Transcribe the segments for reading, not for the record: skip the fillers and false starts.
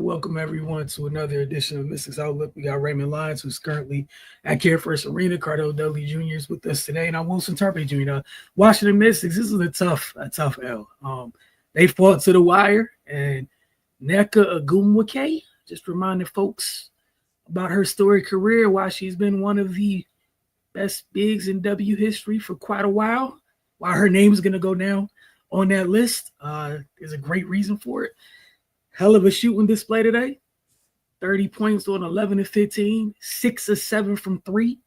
welcome everyone to another edition of Mystics Outlook. We got Raymond Lyons, who's currently at Care First Arena. Cardell Dudley Jr. is with us today, and I'm Wilson Turpey Jr. Washington Mystics, this is a tough L. They fought to the wire, and Nneka Ogwumike just reminded folks about her storied career, why she's been one of the best bigs in W history for quite a while, why her name is going to go down on that list. There's a great reason for it. Hell of a shooting display today. 30 points on 11 of 15, 6 of 7 from 3.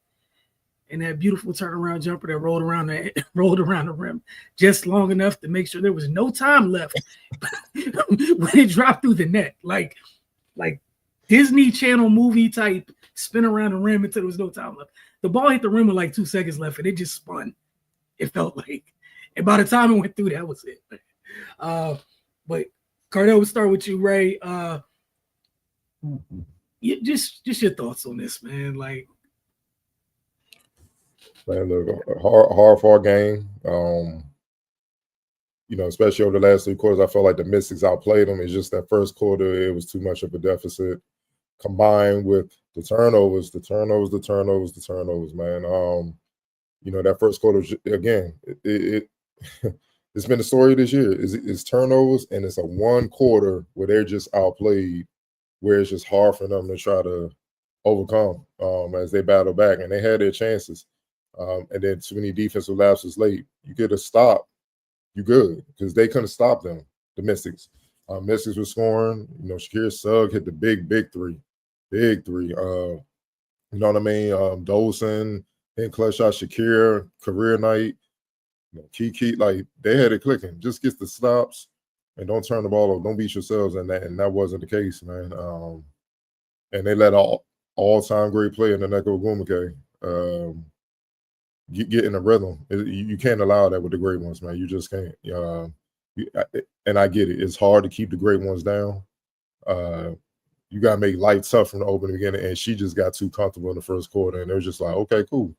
And that beautiful turnaround jumper that rolled around the rim just long enough to make sure there was no time left when it dropped through the net. Like Disney Channel movie type spin around the rim until there was no time left. The ball hit the rim with like 2 seconds left and it just spun. It felt like. And by the time it went through, that was it. But Cardell, we'll start with you, Ray. Just your thoughts on this, man. Like, man, look, hard for our game. Especially over the last 3 quarters, I felt like the Mystics outplayed them. It's just that first quarter, it was too much of a deficit, combined with the turnovers, man. That first quarter, again, it's been the story this year. It's turnovers, and it's a 1 quarter where they're just outplayed, where it's just hard for them to try to overcome as they battle back. And they had their chances. And then too many defensive lapses late. You get a stop, you good, because they couldn't stop them, the Mystics. Mystics were scoring. Shakir Sugg hit the big 3. Big 3. You know what I mean? Dolson, hitting clutch shot, Shakir, career night. Kiki, like they had it clicking. Just get the stops and don't turn the ball over. Don't beat yourselves in that. And that wasn't the case, man. And they let all-time great player in the Nneka Ogwumike get in a rhythm. You can't allow that with the great ones, man. You just can't. And I get it. It's hard to keep the great ones down. You got to make life tough from the opening beginning. And she just got too comfortable in the first quarter. And it was just like, okay, cool.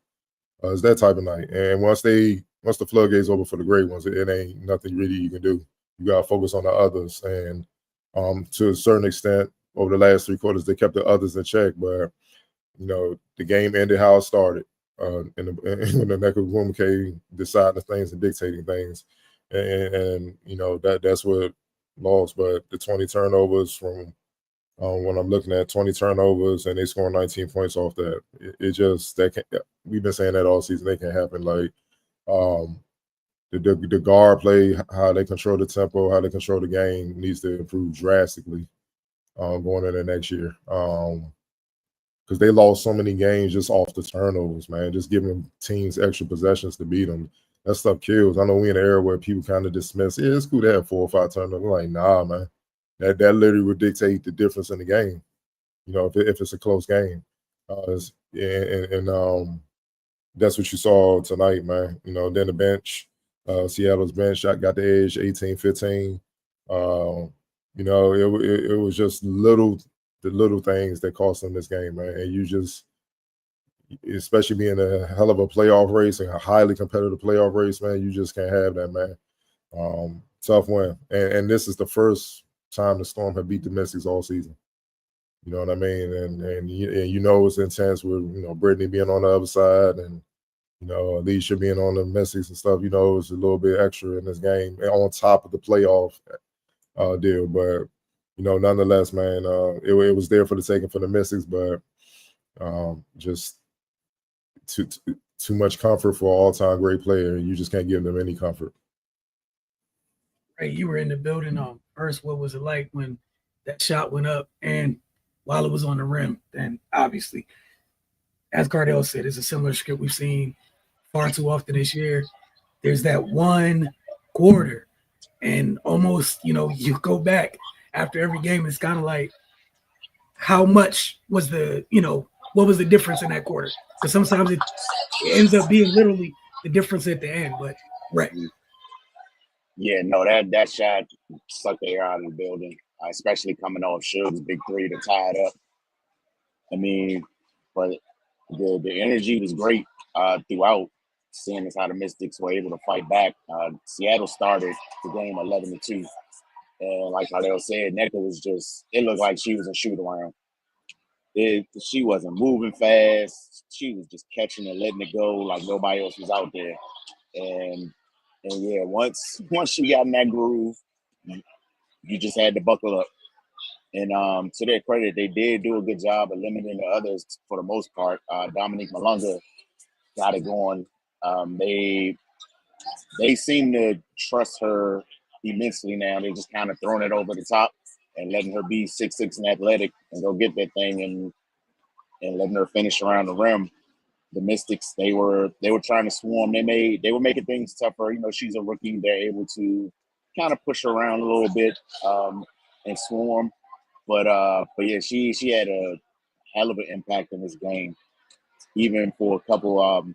It's that type of night. And once the floodgates open for the great ones, it ain't nothing really you can do. You got to focus on the others. And to a certain extent, over the last 3 quarters, they kept the others in check. But, the game ended how it started. When the Nneka Ogwumike deciding the things and dictating things. And that's what lost. But the 20 turnovers from when I'm looking at 20 turnovers and they score 19 points off that, we've been saying that all season. They can happen. Like the guard play, how they control the tempo, how they control the game needs to improve drastically going into next year. Because they lost so many games just off the turnovers, man. Just giving teams extra possessions to beat them. That stuff kills. I know we in an era where people kind of dismiss, it's cool to have 4 or 5 turnovers. I'm like, nah, man. That literally would dictate the difference in the game, if it's a close game. That's what you saw tonight, man. Then the bench, Seattle's bench got the edge, 18-15. It was just the little things that cost them this game, man. And you just, especially being a hell of a playoff race and a highly competitive playoff race, man, you just can't have that, man. Tough win. And this is the first time the Storm have beat the Mystics all season. You know what I mean? And it's intense with, Brittany being on the other side and, Alicia being on the Mystics and stuff, it's a little bit extra in this game and on top of the playoff deal. But, nonetheless, man, it was there for the taking for the Mystics, but just too much comfort for an all-time great player. You just can't give them any comfort. Right, you were in the building. First, what was it like when that shot went up and while it was on the rim? And obviously, as Cardell said, it's a similar script we've seen far too often this year. There's that 1 quarter, and almost, you go back after every game, it's kind of like, how much was what was the difference in that quarter? Because sometimes it ends up being literally the difference at the end. But right. Yeah, no, that shot sucked the air out of the building, especially coming off Suge's big 3 to tie it up. I mean, but the energy was great throughout, seeing as how the Mystics were able to fight back. Seattle started the game 11-2, And like Cardell said, Nneka was just, it looked like she was a shoot around. She wasn't moving fast. She was just catching and letting it go like nobody else was out there. And yeah, once she got in that groove, you just had to buckle up. And to their credit, they did do a good job of limiting the others for the most part. Dominique Malunga got it going. They seem to trust her immensely now. They're just kind of throwing it over the top and letting her be 6'6" and athletic and go get that thing and letting her finish around the rim. The Mystics, they were trying to swarm. They were making things tougher. You know, she's a rookie. They're able to kind of push her around a little bit and swarm. But yeah, she had a hell of an impact in this game, even for a couple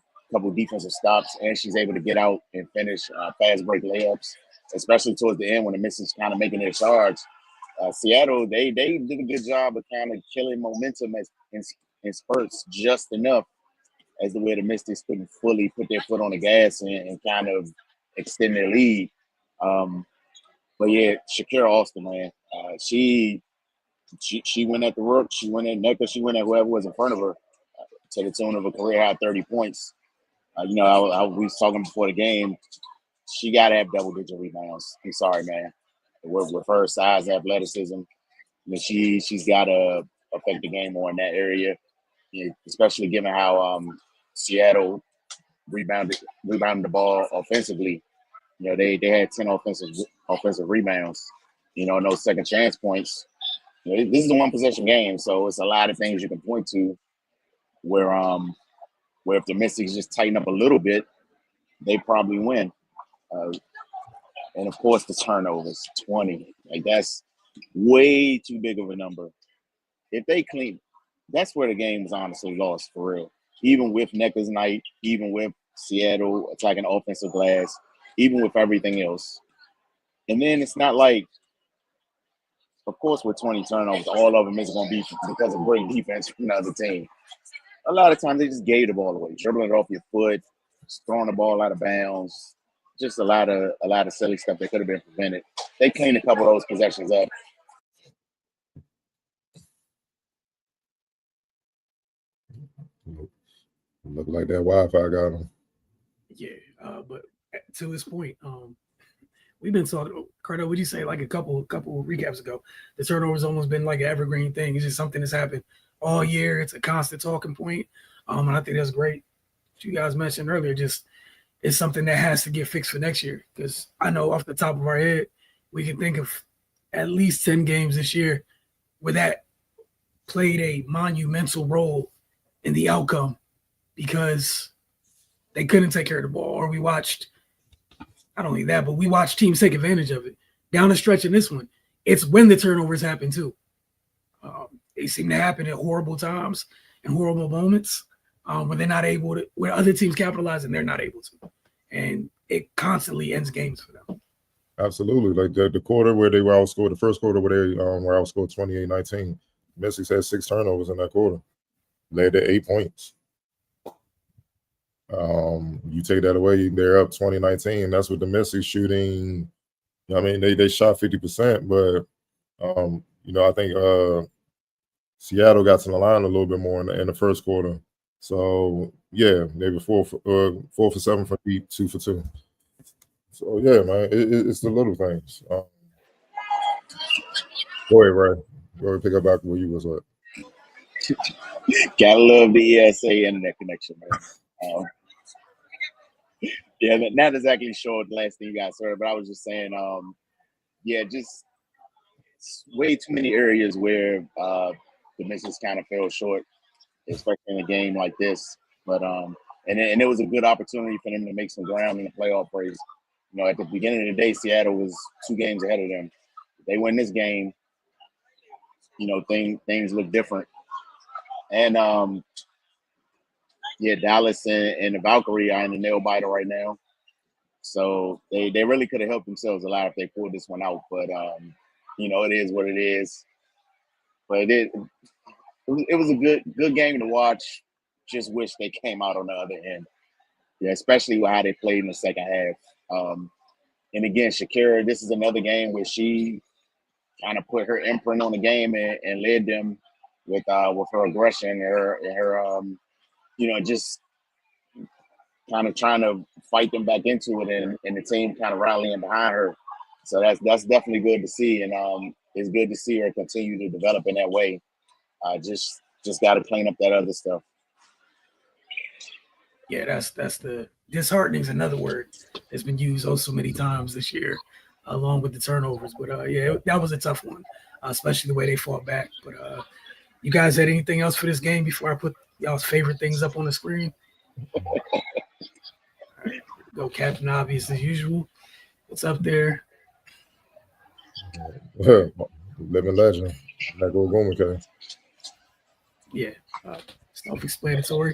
defensive stops, and she's able to get out and finish fast break layups, especially towards the end when the Mystics kind of making their charge. Seattle, they did a good job of kind of killing momentum in spurts just enough as the way the Mystics couldn't fully put their foot on the gas and kind of extend their lead. But yeah, Shakira Austin, man, she went at the Rook, she went at Nneka, she went at whoever was in front of her to the tune of a career high 30 points. We was talking before the game. She got to have double-digit rebounds. I'm sorry, man. With her size, athleticism, she's got to affect the game more in that area, especially given how Seattle rebounded the ball offensively. You know, they had 10 offensive rebounds. You know, no second chance points. You know, this is a one possession game, so it's a lot of things you can point to where if the Mystics just tighten up a little bit, they probably win. And of course, the turnovers, 20. Like, that's way too big of a number. If they clean, that's where the game was honestly lost for real. Even with Nneka's night, even with Seattle attacking offensive glass, even with everything else. And then it's not like, of course, with 20 turnovers, all of them is going to be because of great defense from another team. A lot of times they just gave the ball away, dribbling it off your foot, just throwing the ball out of bounds. Just a lot of silly stuff that could have been prevented. They cleaned a couple of those possessions up. Look like that Wi-Fi got them. Yeah, but to his point, we've been talking. Cardo, what did you say like a couple recaps ago? The turnover's almost been like an evergreen thing. It's just something that's happened all year. It's a constant talking point, and I think that's great. What you guys mentioned earlier, just it's something that has to get fixed for next year. Because I know off the top of our head, we can think of at least 10 games this year where that played a monumental role in the outcome because they couldn't take care of the ball, or we watched. Not only that, but we watched teams take advantage of it. Down the stretch in this one, it's when the turnovers happen too. They seem to happen at horrible times and horrible moments when they're not able to, where other teams capitalize and they're not able to. And it constantly ends games for them. Absolutely. Like the quarter where they were outscored, the first quarter where they were outscored 28-19, Mystics had 6 turnovers in that quarter, led to 8 points. You take that away, they're up 2019. That's what the Mystics shooting. I mean, they shot 50%, but I think Seattle got to the line a little bit more in the first quarter. So yeah, they were 4 for 7 from deep, 2 for 2. So yeah, man, it's the little things. Go ahead, Ray. Go ahead, pick up back where you was at. Gotta love the ESA internet connection, man. Yeah, not exactly sure the last thing you guys heard, but I was just saying, just way too many areas where the Mystics kind of fell short, especially in a game like this. But and it was a good opportunity for them to make some ground in the playoff race. You know, at the beginning of the day, Seattle was 2 games ahead of them. If they win this game, you know, things look different. And Dallas and the Valkyrie are in the nail biter right now. So they really could have helped themselves a lot if they pulled this one out. But it is what it is. But it was a good game to watch. Just wish they came out on the other end. Yeah, especially with how they played in the second half. And again, Shakira, this is another game where she kind of put her imprint on the game and led them with her aggression and her just kind of trying to fight them back into it, and the team kind of rallying behind her. So that's definitely good to see, and it's good to see her continue to develop in that way. Just got to clean up that other stuff. Yeah, that's the disheartening is another word that's been used so many times this year, along with the turnovers. But yeah, that was a tough one, especially the way they fought back. But you guys had anything else for this game before I put y'all's favorite things up on the screen? All right, go Captain Obvious as usual. What's up there? Living legend. Okay. Yeah, self-explanatory.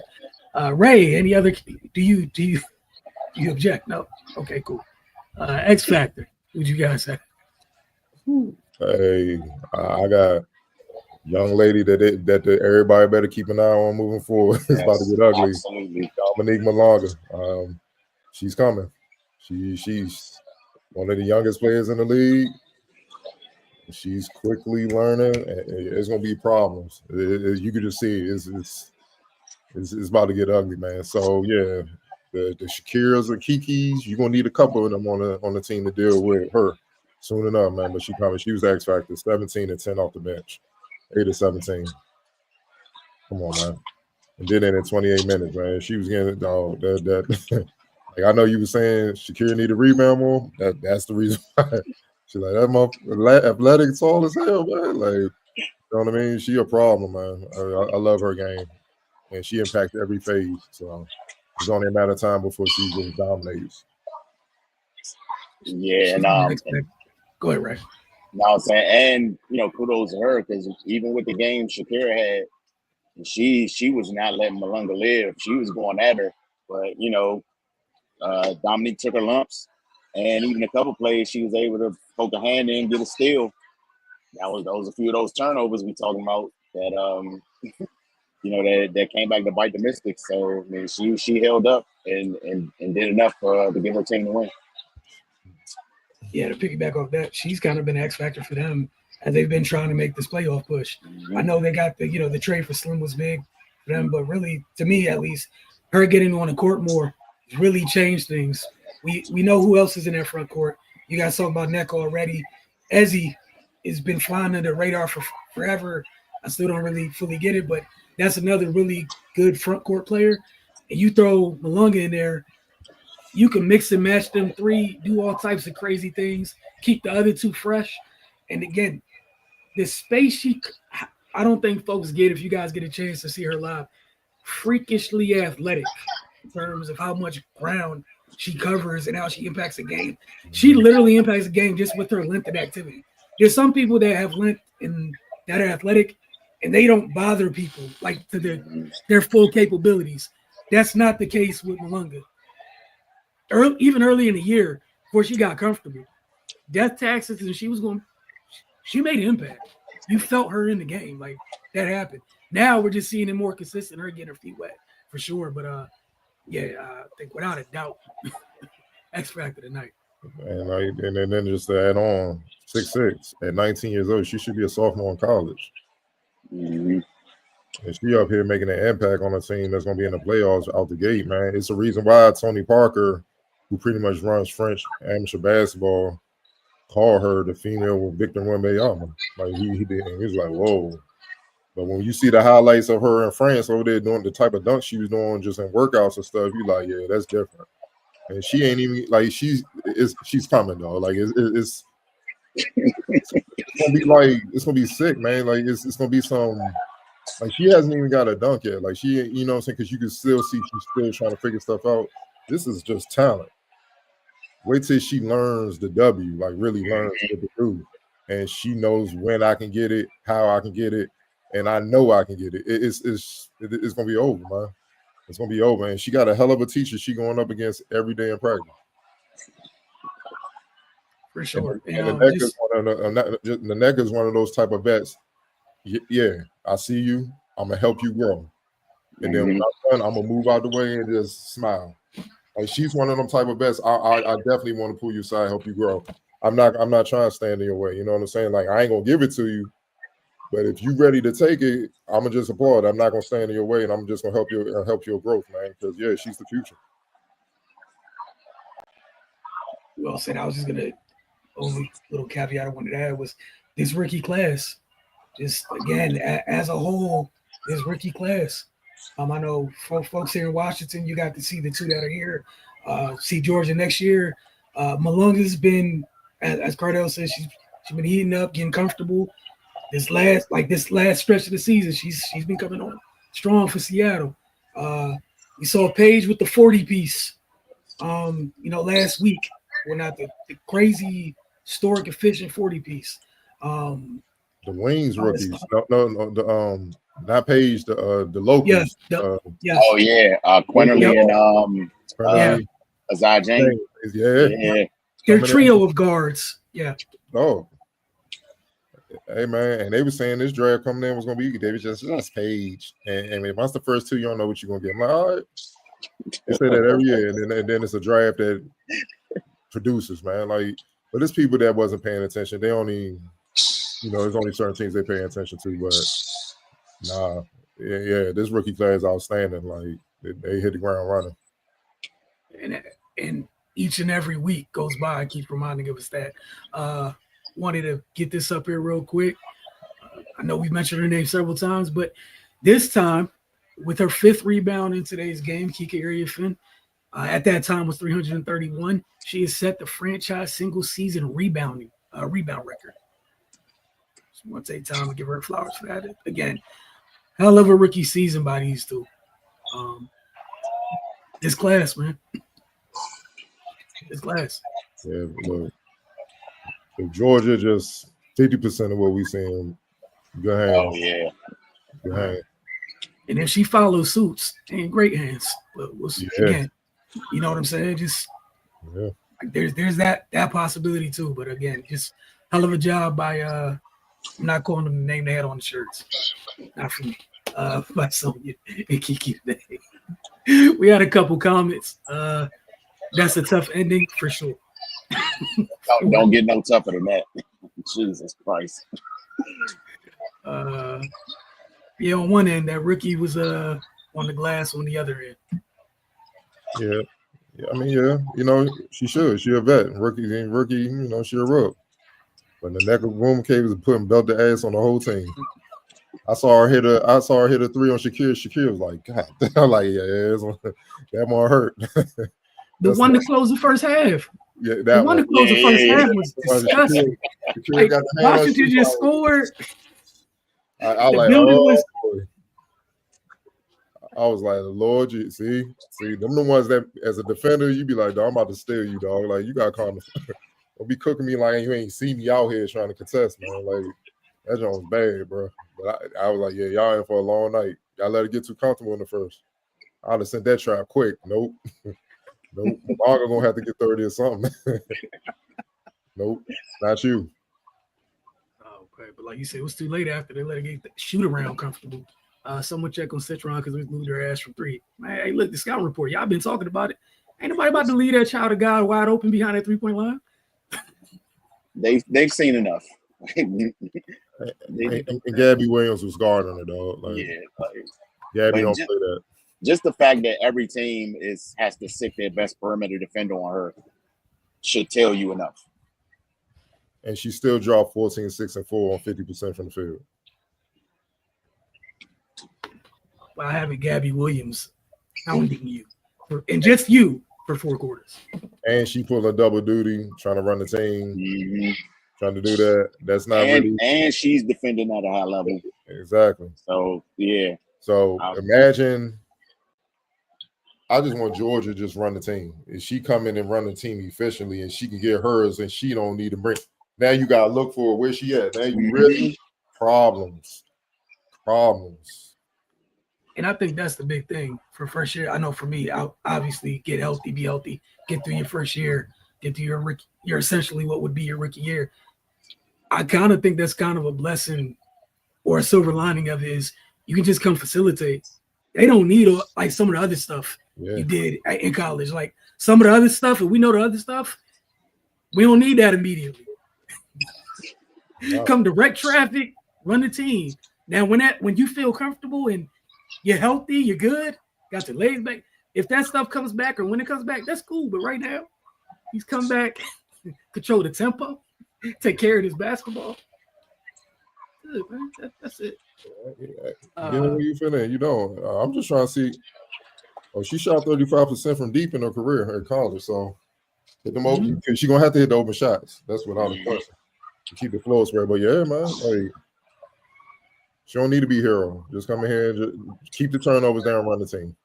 Ray, any other? Do you object? No. Okay, cool. X Factor. Who'd you guys say? Hey, I got young lady that everybody better keep an eye on moving forward. It's about to get ugly. Absolutely. Dominique Malonga. She's coming. She's one of the youngest players in the league. She's quickly learning. It's gonna be problems. You can just see it's about to get ugly, man. So yeah, the Shakiras and Kikis, you're gonna need a couple of them on the team to deal with her soon enough, man. But she coming. She was X Factor, 17 and 10 off the bench, 8 to 17. Come on, man. And did it in 28 minutes, man. She was getting that. Like I know you were saying Shakira need a rebound more. That's the reason why. She's like, that motherfucker athletic, tall as hell, man. Like, you know what I mean? She a problem, man. I love her game. And she impacts every phase. So it's only a matter of time before she just dominates. Yeah, go ahead, Ray. No, I'm saying, and kudos to her, because even with the game Shakira had, she was not letting Malunga live. She was going at her, but Dominique took her lumps, and even a couple plays she was able to poke a hand in, get a steal. That was a few of those turnovers we talking about that that came back to bite the Mystics. So I mean, she held up and did enough to give her team the win. Yeah, to piggyback off that, she's kind of been an X factor for them as they've been trying to make this playoff push. Mm-hmm. I know they got the trade for Slim was big for them, but really, to me at least, her getting on the court more really changed things. We know who else is in that front court. You guys talked about Neck already. Ezzy has been flying under the radar for forever. I still don't really fully get it, but that's another really good front court player. And you throw Malunga in there, you can mix and match them three, do all types of crazy things, keep the other two fresh. And again, the space I don't think folks get, if you guys get a chance to see her live, freakishly athletic in terms of how much ground she covers and how she impacts the game. She literally impacts the game just with her length and activity. There's some people that have length and that are athletic, and they don't bother people like to their full capabilities. That's not the case with Malunga. Even early in the year, before she got comfortable, death taxes, and she made an impact. You felt her in the game, like that happened. Now we're just seeing it more consistent, her getting her feet wet for sure. But I think without a doubt, X Factor tonight. And then just to add on, 6'6" at 19 years old, she should be a sophomore in college. Mm-hmm. And she up here making an impact on a team that's going to be in the playoffs out the gate, man. It's the reason why Tony Parker, who pretty much runs French amateur basketball, called her the female Victor Wembanyama. Like he did, and he was like, whoa. But when you see the highlights of her in France over there doing the type of dunk she was doing just in workouts and stuff, you like, yeah, that's different. And she ain't even like she's coming though. Like it's gonna be sick, man. Like it's gonna be some. Like she hasn't even got a dunk yet. Like she, you know what I'm saying? Because you can still see she's still trying to figure stuff out. This is just talent. Wait till she learns the W, like really learns what to do. And she knows when I can get it, how I can get it, and I know I can get it. It's gonna be over, man. It's gonna be over. And she got a hell of a teacher she going up against every day in practice. For sure. And the neck is one of those type of vets. Yeah, I see you. I'm gonna help you grow. And then when I'm done, I'm gonna move out the way and just smile. Like she's one of them type of vets. I definitely want to pull you aside, help you grow. I'm not trying to stand in your way. You know what I'm saying? Like, I ain't gonna give it to you, but if you ready to take it, I'm gonna just applaud. I'm not gonna stand in your way, and I'm just gonna help your growth, man. Because yeah, she's the future. Well said. I was just gonna only little caveat I wanted to add was this rookie class. Just again, as a whole, this rookie class. I know for folks here in Washington, you got to see the two that are here. See Georgia next year. Malonga's been, as Cardell said, she's been heating up, getting comfortable. This last stretch of the season, she's been coming on strong for Seattle. We saw Paige with the 40 piece. Last week. Well, not the crazy historic efficient 40 piece. The Wings rookies. No, not Paige, the Lokies. Yeah. Oh yeah. Quinterly and Azai Jane. Yeah. Their trio of guards. Yeah. Oh. Hey man, and they were saying this draft coming in was gonna be they was just Paige. And once the first two, you don't know what you're gonna get. I'm like, all right. They say that every year, and then it's a draft that produces, man. Like, but it's people that wasn't paying attention. They only, there's only certain teams they pay attention to. But nah, yeah, this rookie class is outstanding. Like they hit the ground running. And each and every week goes by, I keep reminding us that. Wanted to get this up here real quick. I know we've mentioned her name several times, but this time with her 5th rebound in today's game, Kika Iriafen, at that time was 331. She has set the franchise single season rebound record. So I want to take time to give her flowers for that. Again, hell of a rookie season by these two. This class, man. This class. Yeah, look. If Georgia just 50% of what we seeing, good hands. Oh yeah. Good hands. And if she follows suits, in great hands. But we'll see again. You know what I'm saying? Just there's that possibility too. But again, just hell of a job by I'm not calling them the name they had on the shirts. Not for me. By Sonya and Kiki today. We had a couple comments. That's a tough ending for sure. Don't get no tougher than that. Jesus Christ. On one end, that rookie was on the glass on the other end. Yeah. I mean, she should. She a vet. Rookie, she a rook. But the neck of room cave is putting belt the ass on the whole team. I saw her hit a 3 on Shakira. Shakira was like, God, I'm like, that one hurt. The one to close the first half. Yeah, the one to close the first half was disgusting. Like, Washington just scored. I was like, Lord, see, them the ones that, as a defender, you be like, dog, I'm about to steal you, dog. Like, you got calm. Don't be cooking me like you ain't see me out here trying to contest, man. Like, that joint was bad, bro. But I was like, yeah, y'all in for a long night. Y'all let it get too comfortable in the first. I'd have sent that trap quick. Nope. Nope. Margo gonna have to get 30 or something. Nope, not you. Okay, but like you said, it was too late after they let it get shoot around comfortable. Someone check on Citron because we moved their ass from 3. Man, hey, look, the scouting report. Y'all been talking about it. Ain't nobody about to leave that child of God wide open behind that 3-point line. They've seen enough. And Gabby Williams was guarding her, dog. Gabby don't play that. Just the fact that every team has to sit their best perimeter defender on her should tell you enough. And she still dropped 14, 6, and 4 on 50% from the field. Well, I have Gabby Williams hounding you, and just you for 4 quarters. And she pulled a double duty, trying to run the team, trying to do that. That's not really. And she's defending at a high level. Exactly. So yeah. So imagine. I just want Georgia to just run the team. If she come in and run the team efficiently and she can get hers and she don't need to bring. Now you got to look for where she at. Now you really problems. And I think that's the big thing for first year. I know for me, I'll obviously get healthy, be healthy, get through your first year, get through your essentially what would be your rookie year. I kind of think that's kind of a blessing or a silver lining of it is you can just come facilitate. They don't need like some of the other stuff you did in college. Like some of the other stuff, and we know the other stuff, We don't need that immediately. Wow. Come direct traffic, run the team. Now, when you feel comfortable and you're healthy, you're good, got your legs back. If that stuff comes back or when it comes back, that's cool. But right now, he's come back, control the tempo, take care of his basketball. Good, man. That's it. Get where you feeling, you know. I'm just trying to see. Oh, she shot 35% from deep in her career at college, so hit them open. She's gonna have to hit the open shots. That's without a question. To keep the flow spread. But yeah, man, like she don't need to be a hero. Just come in here and just keep the turnovers down, run the team,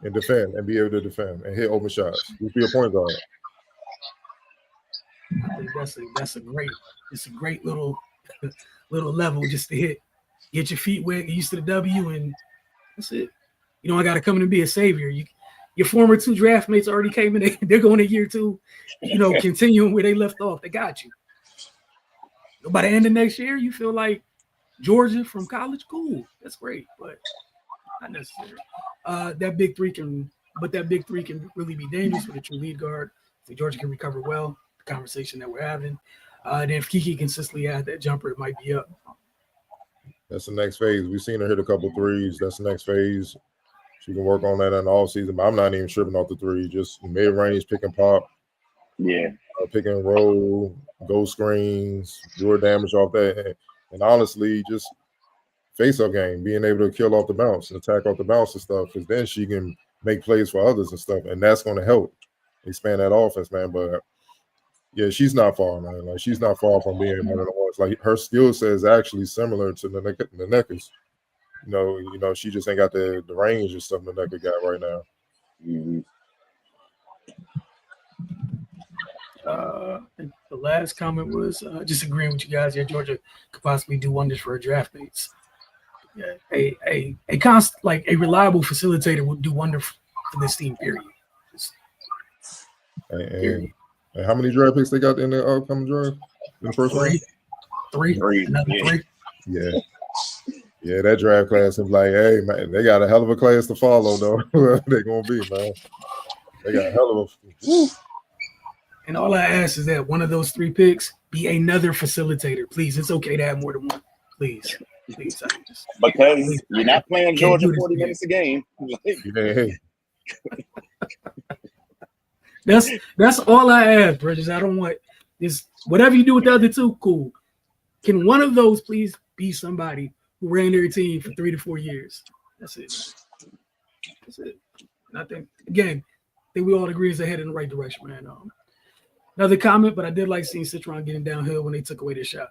and defend, and be able to defend and hit open shots. Just be a point guard. I think that's a great little level just to hit. Get your feet wet, get used to the W, and that's it. You don't got to come in and be a savior. Your former 2 draft mates already came in. They're going to year 2, continuing where they left off. They got you. By the end of next year, you feel like Georgia from college, cool. That's great, but not necessary. That big three can really be dangerous for the true lead guard. If Georgia can recover well, the conversation that we're having. Then if Kiki consistently add that jumper, it might be up. That's the next phase. We've seen her hit a couple threes. That's the next phase. She can work on that in the offseason, but I'm not even tripping off the three. Just mid-range, pick and pop. Yeah. Pick and roll, go screens, do her damage off that. And honestly, just face-up game, being able to kill off the bounce, attack off the bounce and stuff, because then she can make plays for others and stuff, and that's going to help expand that offense, man. But, yeah, she's not far, man. Like, she's not far from being one of the ones. Like, her skill set is actually similar to the Neckers. You know, she just ain't got the range or something the Necker got right now. Mm-hmm. The last comment was just agreeing with you guys. Yeah, Georgia could possibly do wonders for her draft mates. Yeah, a reliable facilitator would do wonder for this team. Period. And how many draft picks they got in the upcoming draft? In the first round? Three. Another 3. Yeah. Yeah, that draft class is like, hey, man, they got a hell of a class to follow, though. They're going to be, man. They got a hell of a. And all I ask is that one of those 3 picks be another facilitator. Please, it's okay to have more than one. Please. Because you're not playing Georgia 40 minutes a game. Hey. That's all I ask, Bridges. I don't want this. Whatever you do with the other 2, cool. Can one of those please be somebody who ran their team for 3 to 4 years? That's it. And I think, again, we all agree is headed in the right direction, man. Another comment, but I did like seeing Citron getting downhill when they took away their shot.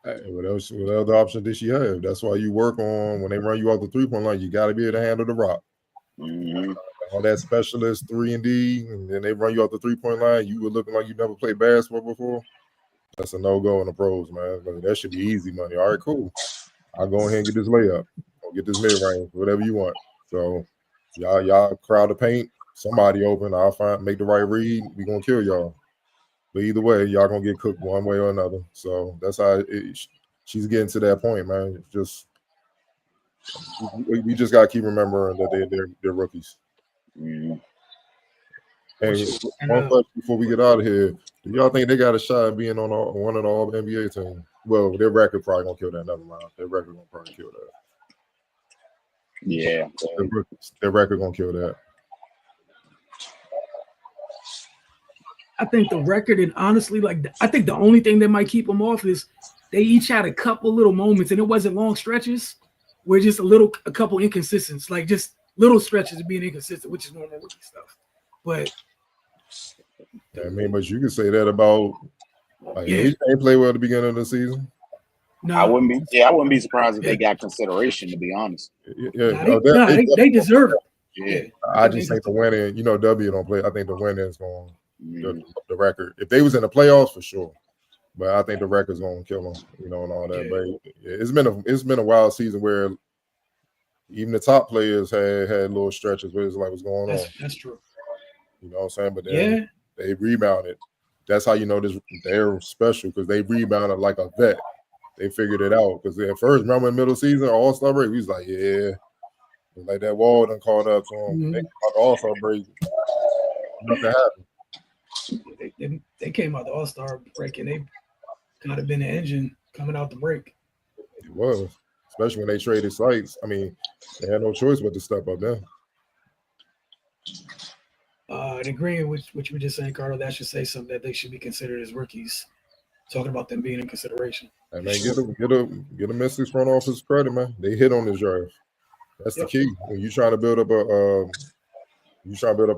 Hey, what other option did she have? That's why you work on when they run you off the 3-point line. You got to be able to handle the rock. Mm-hmm. All that specialist 3 and D, and then they run you off the 3-point line. You were looking like you never played basketball before. That's a no-go in the pros, man. Like, that should be easy money. All right, cool. I'll go ahead and get this layup or get this mid-range, whatever you want. So y'all crowd the paint. Somebody open. I'll make the right read. We're going to kill y'all. But either way, y'all going to get cooked one way or another. So that's how she's getting to that point, man. We just got to keep remembering that they're rookies. Mm-hmm. Hey, one question before we get out of here. Do y'all think they got a shot at being on one of the All-NBA teams? Well, their record probably going to kill that. Never mind. Their record going to probably kill that. Yeah. Their record going to kill that. I think the record, and honestly, I think the only thing that might keep them off is they each had a couple little moments, and it wasn't long stretches, where just a couple inconsistencies, like just little stretches of being inconsistent, which is normal rookie stuff. But I mean, but you can say that about AJ ain't played well at the beginning of the season. No, I wouldn't be surprised if they got consideration, to be honest. They deserve it. Yeah. I just think the winning, W don't play. I think the winning is going the record. If they was in the playoffs, for sure. But I think the record's going to kill them, and all that. Yeah. But it's been a wild season where even the top players had little stretches where it's like, what's going on? That's true. You know what I'm saying? But then they rebounded. That's how you know they're special, because they rebounded like a vet. They figured it out. Because at first, remember in middle season, All-Star break, we was like, like that wall done caught up to them. They caught the All-Star break. Nothing happened. they came out the All-Star break and they kind of been the engine coming out the break. It was, especially when they traded sites. I mean, they had no choice but to step up there. And agreeing with what you were just saying, Carlo, that should say something that they should be considered as rookies. Talking about them being in consideration. Hey man, get the Mystics front office credit, man. They hit on this draft. That's the key. When you trying to build up a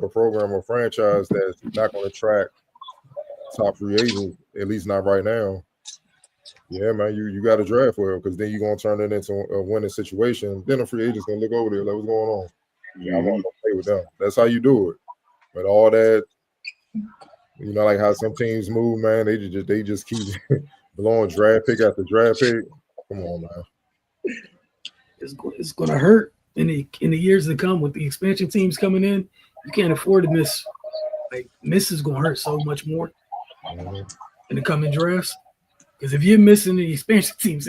program or franchise that's not going to attract top free agents, at least not right now. Yeah, man, you got to draft well, because then you're gonna turn it into a winning situation. Then a free agent's gonna look over there, like, what's going on? Yeah, I want to play with them. That's how you do it. But all that, like how some teams move, man, they just keep blowing draft pick after draft pick. Come on, man. It's going to hurt in the years to come with the expansion teams coming in. You can't afford to miss. Like, miss is going to hurt so much more in the coming drafts. Because if you're missing the expansion teams,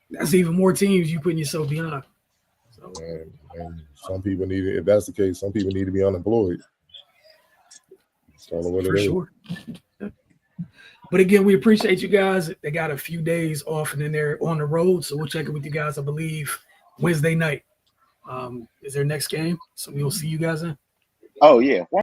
that's even more teams you putting yourself behind. So, and some people need, if that's the case, some people need to be unemployed. For sure. But again, we appreciate you guys. They got a few days off and then they're on the road. So we'll check in with you guys, I believe, Wednesday night is their next game. So we'll see you guys then. Oh, yeah.